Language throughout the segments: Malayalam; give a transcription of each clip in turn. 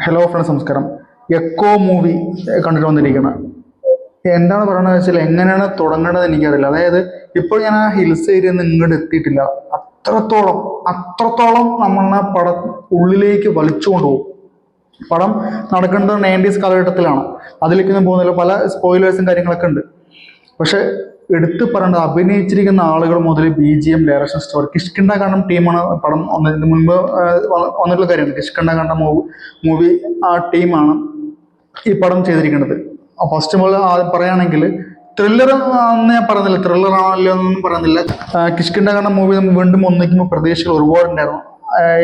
ഹലോ ഫ്രണ്ട്സ്, നമസ്കാരം. എക്കോ മൂവി കണ്ടിട്ട് വന്നിരിക്കണം. എന്താണ് പറയണത് വെച്ചാൽ എങ്ങനെയാണ് തുടങ്ങേണ്ടത് എനിക്കറിയില്ല. അതായത് ഇപ്പോൾ ഞാൻ ആ ഹിൽസ് ഏരിയ നിന്ന് ഇങ്ങോട്ട് എത്തിയിട്ടില്ല. അത്രത്തോളം അത്രത്തോളം നമ്മളെ പടം ഉള്ളിലേക്ക് വലിച്ചു കൊണ്ടുപോകും. പടം നടക്കുന്നത് 90s കാലഘട്ടത്തിലാണ്. അതിലേക്കൊന്നും പോകുന്നില്ല, പല സ്പോയിലേഴ്സും കാര്യങ്ങളൊക്കെ ഉണ്ട്. പക്ഷെ എടുത്തു പറയേണ്ടത് അഭിനയിച്ചിരിക്കുന്ന ആളുകൾ മുതൽ BGM, ഡയറക്ഷൻ, സ്റ്റോറി. കിഷ്കിന്ധ കണ്ഠം ടീമാണ് പടം ഇതിന് മുൻപ് വന്നിട്ടുള്ള കാര്യമാണ്. കിഷ്കിന്ധ കണ്ഠം മൂവി ആ ടീമാണ് ഈ പടം ചെയ്തിരിക്കുന്നത്. ഫസ്റ്റ് മുതൽ പറയുകയാണെങ്കിൽ ത്രില്ലർ എന്ന് ഞാൻ പറയുന്നില്ല, ത്രില്ലർ ആണല്ലോ എന്നൊന്നും പറയുന്നില്ല. കിഷ്കിന്ധ കണ്ഠം മൂവി നമ്മൾ വീണ്ടും ഒന്നിക്കുമ്പോൾ പ്രതീക്ഷകൾ ഒരുപാടുണ്ടായിരുന്നു.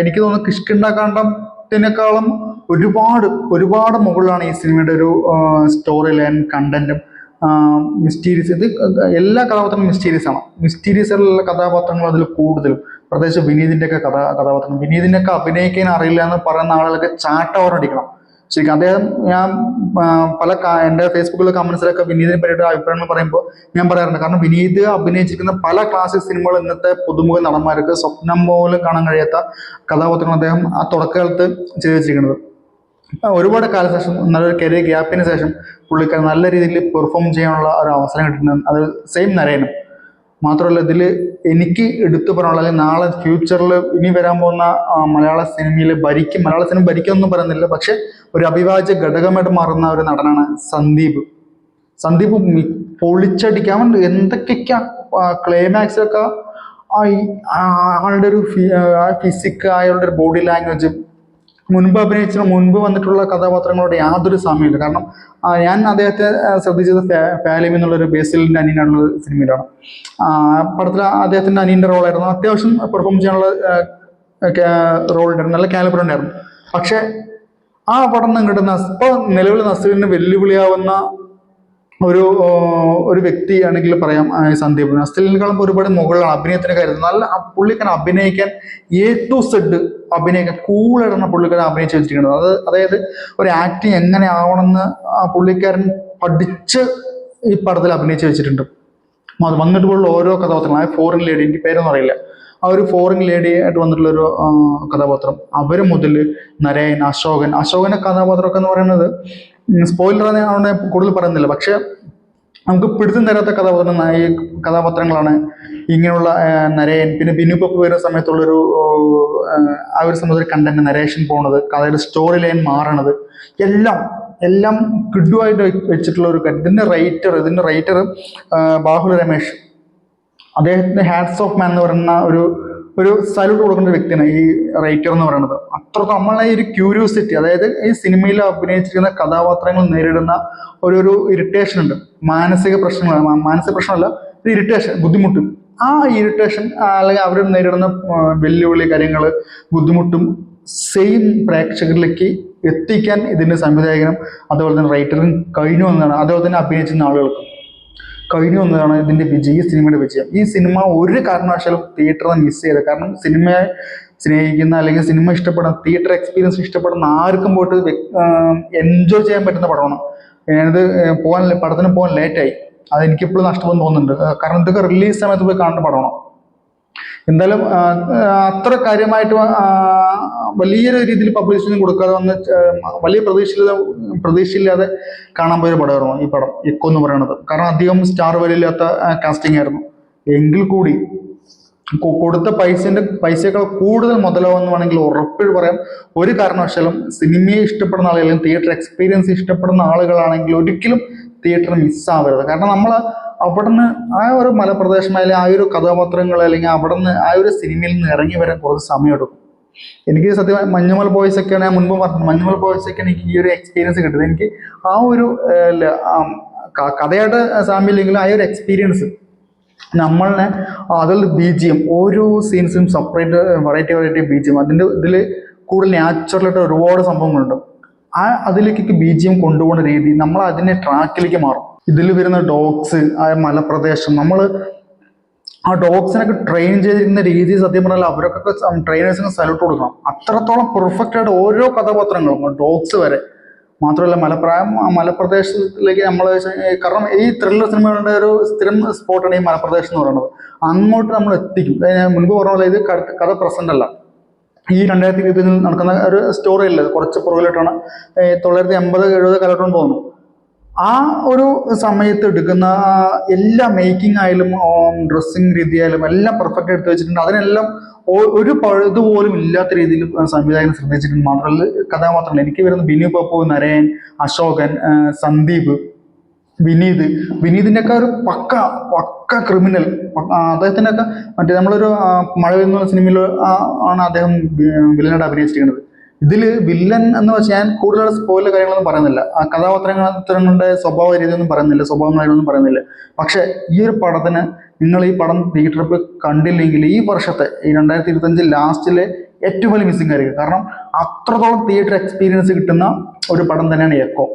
എനിക്ക് തോന്നുന്നു കിഷ്കിന്ധ കണ്ഠത്തിനേക്കാളും ഒരുപാട് ഒരുപാട് മുകളിലാണ് ഈ സിനിമയുടെ ഒരു സ്റ്റോറി ലൈൻ, കണ്ടന്റും മിസ്റ്റീരിയസ്. ഇത് എല്ലാ കഥാപാത്രങ്ങളും മിസ്റ്റീരിയസ് ആണ്. മിസ്റ്റീരിയസ് ആയിട്ടുള്ള കഥാപാത്രങ്ങൾ അതിൽ കൂടുതലും, പ്രത്യേകിച്ച് വിനീതിന്റെ ഒക്കെ കഥാപാത്രം. വിനീതിനൊക്കെ അഭിനയിക്കാൻ അറിയില്ല എന്ന് പറയുന്ന ആളുകളൊക്കെ ചാട്ടവാറടിക്കണം. ശരിക്കും അദ്ദേഹം, ഞാൻ എൻ്റെ ഫേസ്ബുക്കിലെ കമന്റ്സിലൊക്കെ വിനീതിനെ പറ്റിയിട്ട് അഭിപ്രായങ്ങൾ പറയുമ്പോൾ ഞാൻ പറയാറുണ്ട്. കാരണം വിനീത് അഭിനയിച്ചിരിക്കുന്ന പല ക്ലാസിക് സിനിമകൾ ഇന്നത്തെ പുതുമുഖ നടന്മാർക്ക് സ്വപ്നം പോലും കാണാൻ കഴിയാത്ത കഥാപാത്രങ്ങൾ അദ്ദേഹം ആ തുടക്കകാലത്ത് ചെയ്തു വെച്ചിരിക്കുന്നത്. ഒരുപാട് കാലശേഷം, നല്ലൊരു കരിയർ ഗ്യാപ്പിന് ശേഷം പുള്ളിക്കാരൻ നല്ല രീതിയിൽ പെർഫോം ചെയ്യാനുള്ള ഒരു അവസരം കിട്ടുന്നുണ്ട്. അത് സെയിം നരയനും. മാത്രമല്ല, ഇതിൽ എനിക്ക് എടുത്തു പറയാനുള്ള, അല്ലെങ്കിൽ നാളെ ഫ്യൂച്ചറിൽ ഇനി വരാൻ പോകുന്ന മലയാള സിനിമയിൽ മലയാള സിനിമ ഭരിക്കുമെന്നും പറയുന്നില്ല, പക്ഷെ ഒരു അവിഭാജ്യ ഘടകമായിട്ട് മാറുന്ന ഒരു നടനാണ് സന്ദീപ്. സന്ദീപ് പൊളിച്ചടിക്കാൻ എന്തൊക്കെയൊക്കെയാ ക്ലൈമാക്സിലൊക്കെ ആളുടെ ഒരു ഫിസിക്, അയാളുടെ ഒരു ബോഡി ലാംഗ്വേജ്, മുൻപ് വന്നിട്ടുള്ള കഥാപാത്രങ്ങളോട് യാതൊരു സാമ്യമില്ല. കാരണം ഞാൻ അദ്ദേഹത്തെ ശ്രദ്ധിച്ചത് ഫാലിം എന്നുള്ളൊരു ബേസിലിന്റെ അനിയനായിട്ടുള്ള സിനിമയിലാണ്. പടത്തിൽ അദ്ദേഹത്തിന്റെ അനിയന്റെ റോളായിരുന്നു. അത്യാവശ്യം പെർഫോം ചെയ്യാനുള്ള റോൾ ഉണ്ടായിരുന്നു, നല്ല കാലിബർ ഉണ്ടായിരുന്നു. പക്ഷെ ആ പടം കിട്ടുന്ന ഇപ്പോൾ നിലവിൽ നസ്രീന് വെല്ലുവിളിയാവുന്ന ഒരു വ്യക്തിയാണെങ്കിൽ പറയാം സന്ദീപ്. നസ്രീനേക്കാളും ഒരുപാട് മുകളിലാണ് അഭിനയത്തിന്റെ കാര്യത്തിൽ. നല്ല പുള്ളിക്കാരൻ അഭിനയിക്കാൻ A to Z അഭിനയിക്കാൻ കൂളായിട്ടാണ് പുള്ളിക്കാരൻ അഭിനയിച്ച് വെച്ചിരിക്കുന്നത്. അതായത് ഒരു ആക്ടിങ് എങ്ങനെ ആവണമെന്ന് ആ പുള്ളിക്കാരൻ പഠിച്ച് ഈ പടത്തിൽ അഭിനയിച്ച് വെച്ചിട്ടുണ്ട്. അത് വന്നിട്ട് പോലുള്ള ഓരോ കഥാപാത്രങ്ങൾ, ആ ഫോറിൻ ലേഡി, എനിക്ക് പേരൊന്നും അറിയില്ല, ആ ഒരു ഫോറിൻ ലേഡി ആയിട്ട് വന്നിട്ടുള്ളൊരു കഥാപാത്രം, അവർ മുതൽ നരയൻ, അശോകന്റെ കഥാപാത്രമൊക്കെ എന്ന് പറയുന്നത് സ്പോയിലർ ആണ്, കൂടുതൽ പറയുന്നില്ല. പക്ഷെ നമുക്ക് പിടുത്തം തരാത്ത കഥാപാത്രങ്ങളാണ് ഇങ്ങനെയുള്ള നരയൻ. പിന്നെ ബിനു പപ്പ് വരുന്ന സമയത്തുള്ളൊരു ആ ഒരു സമയത്ത് ഒരു കണ്ടന്റ് നരേഷൻ പോണത്, കഥയുടെ സ്റ്റോറി ലൈൻ മാറണത്, എല്ലാം കിഡുവായിട്ട് വെച്ചിട്ടുള്ള ഒരു കാര്യം. ഇതിന്റെ റൈറ്റർ ബാഹുല രമേഷ്. അദ്ദേഹത്തിന്റെ ഹാറ്റ്സ് ഓഫ് മാൻ എന്ന് പറയുന്ന ഒരു സല്യൂട്ട് കൊടുക്കേണ്ട വ്യക്തിയാണ് ഈ റൈറ്റർ എന്ന് പറയുന്നത്. അത്രത്തോളം നമ്മളെ ഈ ഒരു ക്യൂരിയോസിറ്റി, അതായത് ഈ സിനിമയിൽ അഭിനയിച്ചിരിക്കുന്ന കഥാപാത്രങ്ങൾ നേരിടുന്ന ഒരു ഇറിറ്റേഷൻ ഉണ്ട്, മാനസിക പ്രശ്നമല്ല, ഒരു ഇറിറ്റേഷൻ, ബുദ്ധിമുട്ടും. ആ ഇറിറ്റേഷൻ അല്ലെങ്കിൽ അവർ നേരിടുന്ന വെല്ലുവിളി, കാര്യങ്ങൾ, ബുദ്ധിമുട്ടും സെയിം പ്രേക്ഷകരിലേക്ക് എത്തിക്കാൻ ഇതിന്റെ സംവിധായകനും അതുപോലെ തന്നെ റൈറ്ററും കഴിഞ്ഞു എന്നതാണ്. അതുപോലെ തന്നെ അഭിനയിച്ചിരുന്ന ആളുകൾക്കും കഴിഞ്ഞു എന്നതാണ് ഇതിന്റെ വിജയം, ഈ സിനിമയുടെ വിജയം. ഈ സിനിമ ഒരു കാരണവശാലും തിയേറ്ററിൽ മിസ് ചെയ്തത്. കാരണം സിനിമയെ സ്നേഹിക്കുന്ന അല്ലെങ്കിൽ സിനിമ ഇഷ്ടപ്പെടുന്ന, തിയേറ്റർ എക്സ്പീരിയൻസ് ഇഷ്ടപ്പെടുന്ന ആർക്കും പോയിട്ട് എൻജോയ് ചെയ്യാൻ പറ്റുന്ന പടമാണ്. ഞാനിത് പടത്തിന് പോകാൻ ലേറ്റായി, അത് എനിക്കിപ്പോഴും നഷ്ടപ്പെടുന്നു തോന്നുന്നുണ്ട്. കാരണം ഇതൊക്കെ റിലീസ് സമയത്ത് പോയി കാണേണ്ട പടമാണ്. എന്തായാലും അത്ര കാര്യമായിട്ട് വലിയൊരു രീതിയിൽ പബ്ലിസിറ്റി കൊടുക്കാതെ വന്ന് വലിയ പ്രതീക്ഷയില്ലാതെ കാണാൻ പോയൊരു പടമായിരുന്നു ഈ പടം എക്കോ എന്ന് പറയുന്നത്. കാരണം അധികം സ്റ്റാർ വലിയില്ലാത്ത കാസ്റ്റിംഗ് ആയിരുന്നു. എങ്കിൽ കൂടി കൊടുത്ത പൈസയേക്കാൾ കൂടുതൽ മുതലാവെന്ന് വേണമെങ്കിൽ ഉറപ്പിൽ പറയാം. ഒരു കാരണവശാലും സിനിമയെ ഇഷ്ടപ്പെടുന്ന ആളുകൾ, തിയേറ്റർ എക്സ്പീരിയൻസ് ഇഷ്ടപ്പെടുന്ന ആളുകളാണെങ്കിൽ ഒരിക്കലും തിയേറ്റർ മിസ്സാവരുത്. കാരണം നമ്മൾ അവിടുന്ന് ആ ഒരു മലപ്രദേശമായാലും ആ ഒരു കഥാപാത്രങ്ങൾ, അല്ലെങ്കിൽ അവിടുന്ന് ആ ഒരു സിനിമയിൽ നിന്ന് ഇറങ്ങി വരാൻ കുറച്ച് സമയമെടുക്കും. എനിക്ക് സത്യമായി മഞ്ഞുമൽ ബോയ്സ് ഒക്കെയാണ് ഞാൻ മുൻപ് പറഞ്ഞത്. മഞ്ഞുമൽ ബോയ്സ് ഒക്കെ എനിക്ക് ഈ ഒരു എക്സ്പീരിയൻസ് കിട്ടുന്നത്. എനിക്ക് ആ ഒരു കഥയായിട്ട് സാമ്യമില്ലെങ്കിലും ആ ഒരു എക്സ്പീരിയൻസ് നമ്മളെ അതിൽ BGM, ഓരോ സീൻസും സെപ്പറേറ്റ് വെറൈറ്റി BGM, അതിൻ്റെ ഇതിൽ കൂടുതൽ നാച്ചുറലായിട്ട് ഒരുപാട് സംഭവങ്ങളുണ്ട്. അതിലേക്കൊക്കെ BGM കൊണ്ടുപോകുന്ന രീതി, നമ്മൾ അതിനെ ട്രാക്കിലേക്ക് മാറും. ഇതിൽ വരുന്ന ഡോഗ്സ്, ആ മലപ്രദേശം, നമ്മൾ ആ ഡോഗ്സിനൊക്കെ ട്രെയിൻ ചെയ്തിരിക്കുന്ന രീതി സത്യം പറഞ്ഞാൽ അവരൊക്കെ ട്രെയിനേഴ്സിന് സല്യൂട്ട് കൊടുക്കണം. അത്രത്തോളം പെർഫെക്റ്റ് ആയിട്ട് ഓരോ കഥാപാത്രങ്ങളും, ഡോഗ്സ് വരെ. മാത്രമല്ല മലപ്രദേശത്തിലേക്ക് നമ്മൾ, കാരണം ഈ ത്രില്ലർ സിനിമകളുടെ ഒരു സ്ഥിരം സ്പോട്ടാണ് ഈ മലപ്രദേശം എന്ന് പറയുന്നത്. അങ്ങോട്ട് നമ്മൾ എത്തിക്കും. ഞാൻ മുൻപ് പറഞ്ഞ പോലെ ഇത് കഥ പ്രസന്റ് അല്ല, ഈ 2025 നടക്കുന്ന ഒരു സ്റ്റോറി അല്ല, കുറച്ച് പുറകിലോട്ടാണ്. 980-70 കാലഘട്ടം തോന്നുന്നു. ആ ഒരു സമയത്ത് എടുക്കുന്ന എല്ലാ മേക്കിംഗ് ആയാലും ഡ്രസ്സിങ് രീതിയായാലും എല്ലാം പെർഫെക്റ്റ് എടുത്ത് വെച്ചിട്ടുണ്ട്. അതിനെല്ലാം ഒരു പഴുതുപോലും ഇല്ലാത്ത രീതിയിൽ സംവിധായകൻ ശ്രദ്ധിച്ചിട്ടുണ്ട്. മാത്രമല്ല കഥാപാത്രങ്ങൾ എനിക്ക് വരുന്ന ബിനു പപ്പു, നരയൻ, അശോകൻ, സന്ദീപ്, വിനീതിന്റെ ഒക്കെ ഒരു പക്ക പക്ക ക്രിമിനൽ. അദ്ദേഹത്തിന്റെ ഒക്കെ മറ്റേ നമ്മളൊരു മഴ എന്ന സിനിമയിൽ ആണ് അദ്ദേഹം വില്ലനായിട്ട് അഭിനയിച്ചിരിക്കുന്നത്. ഇതില് വില്ലൻ എന്ന് വെച്ചാൽ ഞാൻ കൂടുതൽ സ്പോയിലർ കാര്യങ്ങളൊന്നും പറയുന്നില്ല, ആ കഥാപാത്രങ്ങളുടെ സ്വഭാവ രീതിയൊന്നും പറയുന്നില്ല, സ്വഭാവങ്ങളൊന്നും പറയുന്നില്ല. പക്ഷെ ഈ ഒരു പടത്തിന് നിങ്ങൾ ഈ പടം തിയേറ്ററിൽ പോയി കണ്ടില്ലെങ്കിൽ ഈ വർഷത്തെ ഈ 2025 ലാസ്റ്റിലെ ഏറ്റവും വലിയ മിസ്സിംഗ് ആയിരിക്കും. കാരണം അത്രത്തോളം തിയേറ്റർ എക്സ്പീരിയൻസ് കിട്ടുന്ന ഒരു പടം തന്നെയാണ് എക്കോ.